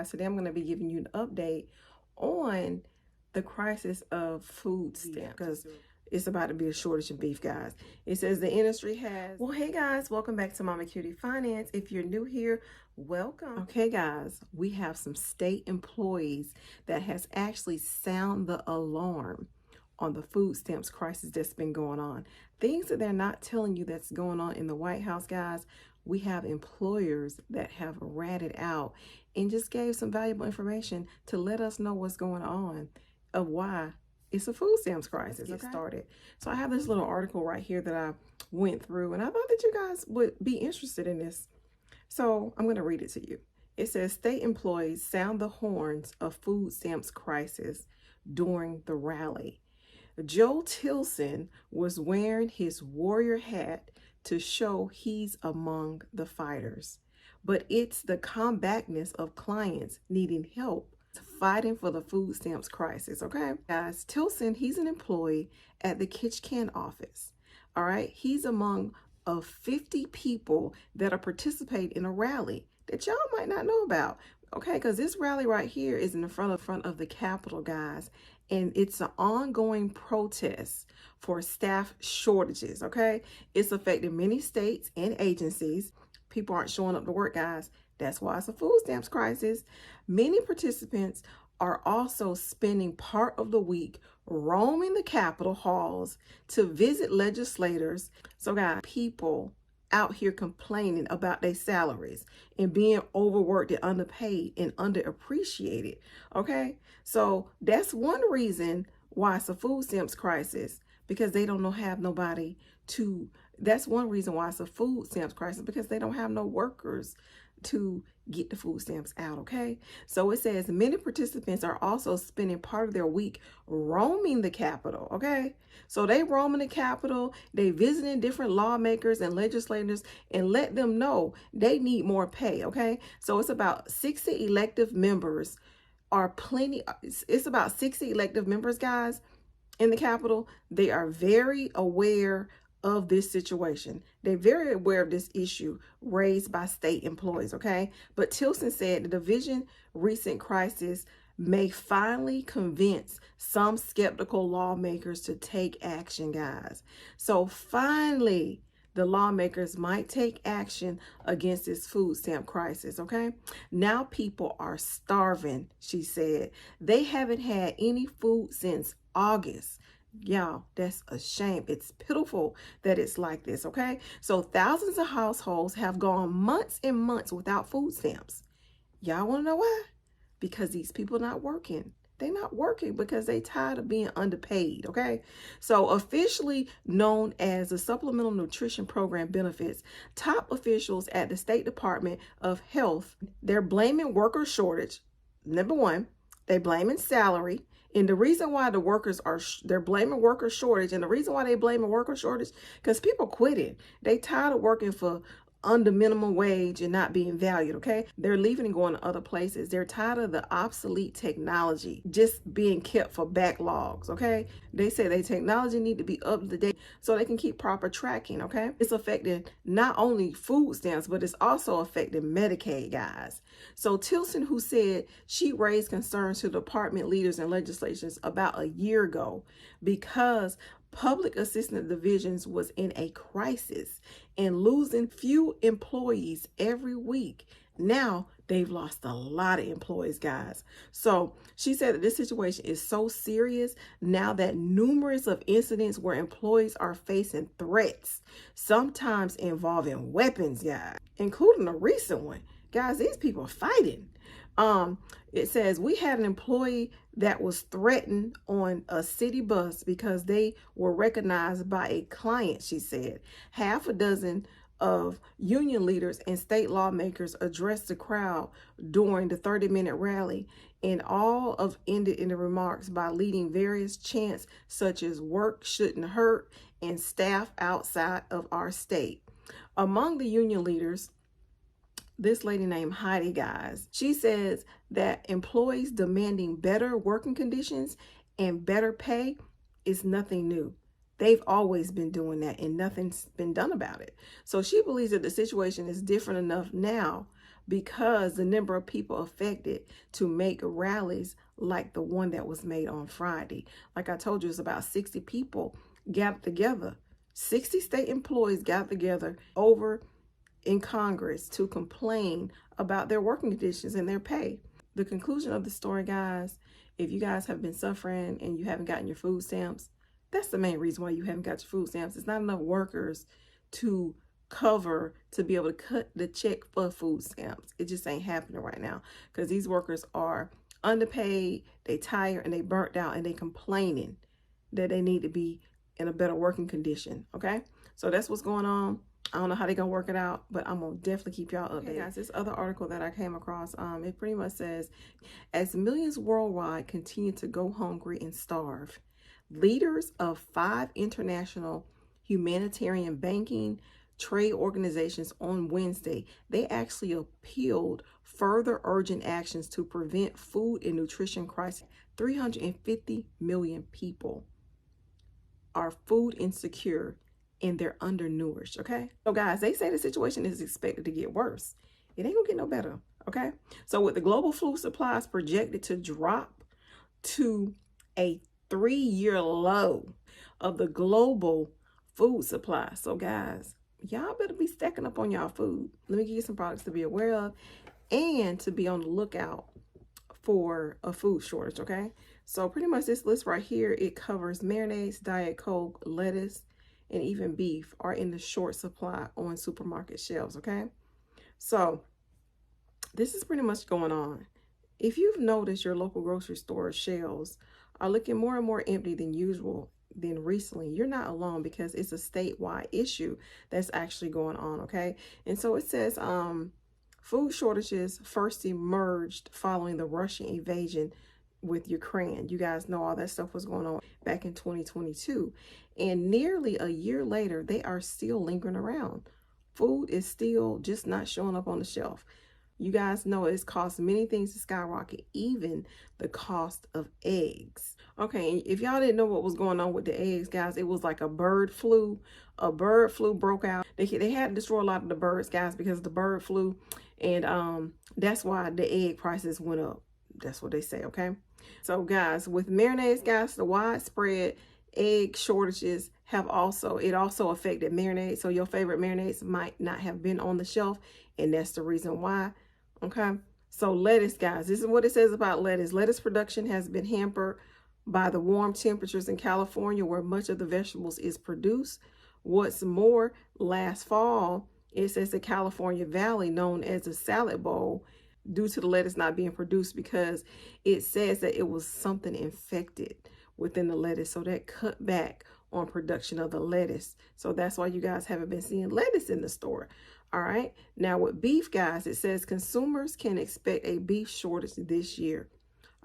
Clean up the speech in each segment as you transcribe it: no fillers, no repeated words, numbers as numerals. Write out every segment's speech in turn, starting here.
Today I'm going to be giving you an update on the crisis of food stamps because it's about to be a shortage of beef, guys. It says the industry has... Well, hey guys, welcome back to Mama Cutie Finance. If you're new here, welcome. Okay guys, we have some state employees that has actually sound the alarm on the food stamps crisis that's been going on. Things that they're not telling you that's going on in the White House, guys. We have employers that have ratted out and just gave some valuable information to let us know what's going on of why it's a food stamps crisis. Let's get started. So I have this little article right here that I went through, and I thought that you guys would be interested in this. So I'm going to read it to you. It says, state employees sound the horns of food stamps crisis during the rally. Joe Tilson was wearing his warrior hat to show he's among the fighters. But it's the comebackedness of clients needing help fighting for the food stamps crisis, okay? Guys, Tilson, he's an employee at the Kitchen office, all right? He's among of 50 people that are participating in a rally that y'all might not know about, okay? Because this rally right here is in the front of the Capitol, guys, and it's an ongoing protest for staff shortages, okay? It's affecting many states and agencies. People aren't showing up to work, guys. That's why it's a food stamps crisis. Many participants are also spending part of the week roaming the Capitol halls to visit legislators. So guys, people out here complaining about their salaries and being overworked and underpaid and underappreciated, okay? So that's one reason why it's a food stamps crisis, because they don't have nobody to... That's one reason why it's a food stamps crisis, because they don't have no workers to get the food stamps out, okay? So it says many participants are also spending part of their week roaming the Capitol, okay? So they roaming the Capitol, they visiting different lawmakers and legislators and let them know they need more pay, okay? So it's about 60 elective members are plenty. It's about 60 elective members, guys, in the Capitol. They are very aware of this situation. They're very aware of this issue raised by state employees, okay? But Tilson said the division recent crisis may finally convince some skeptical lawmakers to take action, guys. So finally, the lawmakers might take action against this food stamp crisis, okay? Now people are starving, she said. They haven't had any food since August. Y'all, that's a shame. It's pitiful that it's like this, okay? So thousands of households have gone months and months without food stamps. Y'all want to know why? Because these people not working. They're not working because they tired of being underpaid, okay? So officially known as the Supplemental Nutrition Program benefits, top officials at the State Department of Health, they're blaming worker shortage. Number one, they blaming salary. And the reason why the workers are, they're blaming worker shortage. And the reason why they blaming worker shortage, because people quitting. They tired of working for under minimum wage and not being valued, okay? They're leaving and going to other places. They're tired of the obsolete technology just being kept for backlogs, okay? They say their technology need to be up to date so they can keep proper tracking, okay? It's affecting not only food stamps, but it's also affecting Medicaid, guys. So Tilson, who said she raised concerns to department leaders and legislators about a year ago because public assistance divisions was in a crisis and losing few employees every week. Now they've lost a lot of employees, guys. So she said that this situation is so serious now that numerous of incidents where employees are facing threats, sometimes involving weapons, guys, including a recent one. Guys, these people are fighting. It says we had an employee that was threatened on a city bus because they were recognized by a client, she said. Half a dozen of union leaders and state lawmakers addressed the crowd during the 30-minute rally, and all of ended in the remarks by leading various chants such as work shouldn't hurt and staff outside of our state. Among the union leaders, this lady named Heidi, guys, she says that employees demanding better working conditions and better pay is nothing new. They've always been doing that and nothing's been done about it. So she believes that the situation is different enough now because the number of people affected to make rallies like the one that was made on Friday. Like I told you, it's about 60 people gathered together. 60 state employees gathered together over in Congress to complain about their working conditions and their pay. The conclusion of the story, guys, if you guys have been suffering and you haven't gotten your food stamps, that's the main reason why you haven't got your food stamps. It's not enough workers to cover to be able to cut the check for food stamps. It just ain't happening right now because these workers are underpaid, they tired, and they burnt out, and they complaining that they need to be in a better working condition. Okay, so that's what's going on. I don't know how they're gonna work it out, but I'm gonna definitely keep y'all updated. Okay, guys, this other article that I came across, it pretty much says, as millions worldwide continue to go hungry and starve, leaders of 5 international humanitarian banking trade organizations on Wednesday, they actually appealed further urgent actions to prevent food and nutrition crisis. 350 million people are food insecure and they're undernourished. Okay, so guys, they say the situation is expected to get worse. It ain't gonna get no better. Okay, so with the global food supplies projected to drop to a 3-year low of the global food supply, so guys, y'all better be stacking up on y'all food. Let me give you some products to be aware of and to be on the lookout for a food shortage. Okay, so pretty much this list right here, it covers marinades, Diet Coke, lettuce, and even beef are in the short supply on supermarket shelves. Okay, so this is pretty much going on. If you've noticed, your local grocery store shelves are looking more and more empty than usual than recently, you're not alone, because it's a statewide issue that's actually going on. Okay, and so it says food shortages first emerged following the Russian invasion with Ukraine. You guys know all that stuff was going on back in 2022, and nearly a year later they are still lingering around. Food is still just not showing up on the shelf. You guys know it's caused many things to skyrocket, even the cost of eggs. Okay, if y'all didn't know what was going on with the eggs, guys, it was like a bird flu. A bird flu broke out. They had to destroy a lot of the birds, guys, because of the bird flu, and that's why the egg prices went up. That's what they say. Okay, so guys, with marinades, guys, the widespread egg shortages have also affected marinades. So your favorite marinades might not have been on the shelf, and that's the reason why. Okay, so lettuce, guys, this is what it says about lettuce. Lettuce production has been hampered by the warm temperatures in California, where much of the vegetables is produced. What's more, last fall, it says the California Valley, known as the salad bowl, due to the lettuce not being produced, because it says that it was something infected within the lettuce, so that cut back on production of the lettuce. So that's why you guys haven't been seeing lettuce in the store. All right, now with beef, guys, it says consumers can expect a beef shortage this year.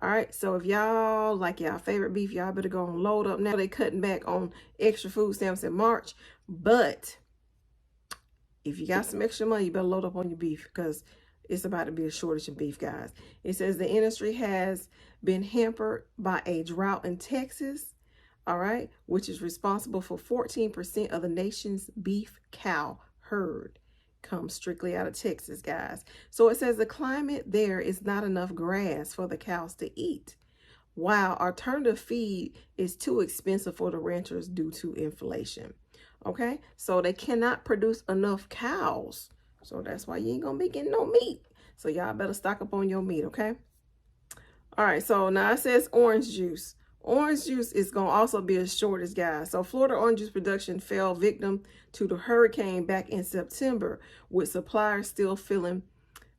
All right, so if y'all like y'all favorite beef, y'all better go and load up now. They cutting back on extra food stamps in March, but if you got some extra money, you better load up on your beef, because it's about to be a shortage of beef, guys. It says the industry has been hampered by a drought in Texas, all right, which is responsible for 14% of the nation's beef cow herd. Comes strictly out of Texas, guys. So it says the climate there is not enough grass for the cows to eat, while alternative feed is too expensive for the ranchers due to inflation. Okay, so they cannot produce enough cows, so that's why you ain't gonna be getting no meat. So y'all better stock up on your meat. Okay, all right, so now it says orange juice. Orange juice is going to also be a shortage, guys. So Florida orange juice production fell victim to the hurricane back in September, with suppliers still feeling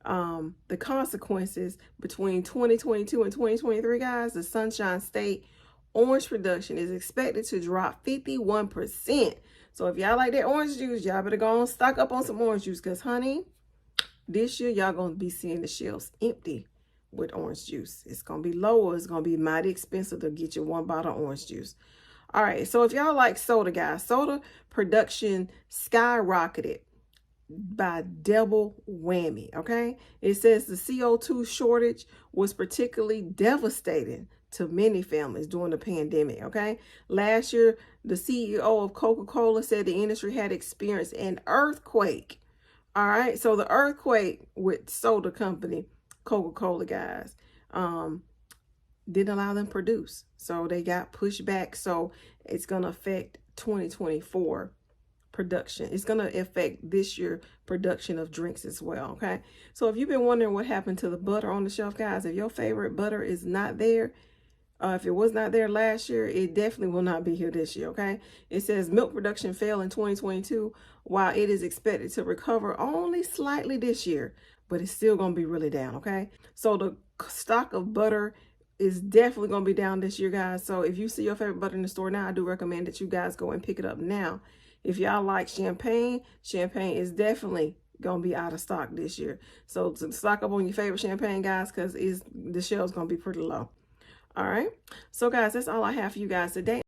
the consequences. Between 2022 and 2023, guys, the Sunshine State orange production is expected to drop 51%. So if y'all like that orange juice, y'all better go and stock up on some orange juice, because, honey, this year y'all going to be seeing the shelves empty with orange juice. It's going to be lower. It's going to be mighty expensive to get you one bottle of orange juice. All right, so if y'all like soda, guys, soda production skyrocketed by double whammy. Okay, it says the CO2 shortage was particularly devastating to many families during the pandemic. Okay, last year the CEO of Coca-Cola said the industry had experienced an earthquake All right, so the earthquake with soda company Coca-Cola, guys, didn't allow them to produce, so they got pushed back. So it's gonna affect 2024 production. It's going to affect this year production of drinks as well. Okay, so if you've been wondering what happened to the butter on the shelf, guys, if your favorite butter is not there, if it was not there last year, it definitely will not be here this year. Okay, it says milk production fell in 2022 while it is expected to recover only slightly this year, but it's still going to be really down. Okay, so the stock of butter is definitely going to be down this year, guys. So if you see your favorite butter in the store now, I do recommend that you guys go and pick it up now. If y'all like champagne, champagne is definitely going to be out of stock this year. So to stock up on your favorite champagne, guys, because the shelf's going to be pretty low. All right. So, guys, that's all I have for you guys today.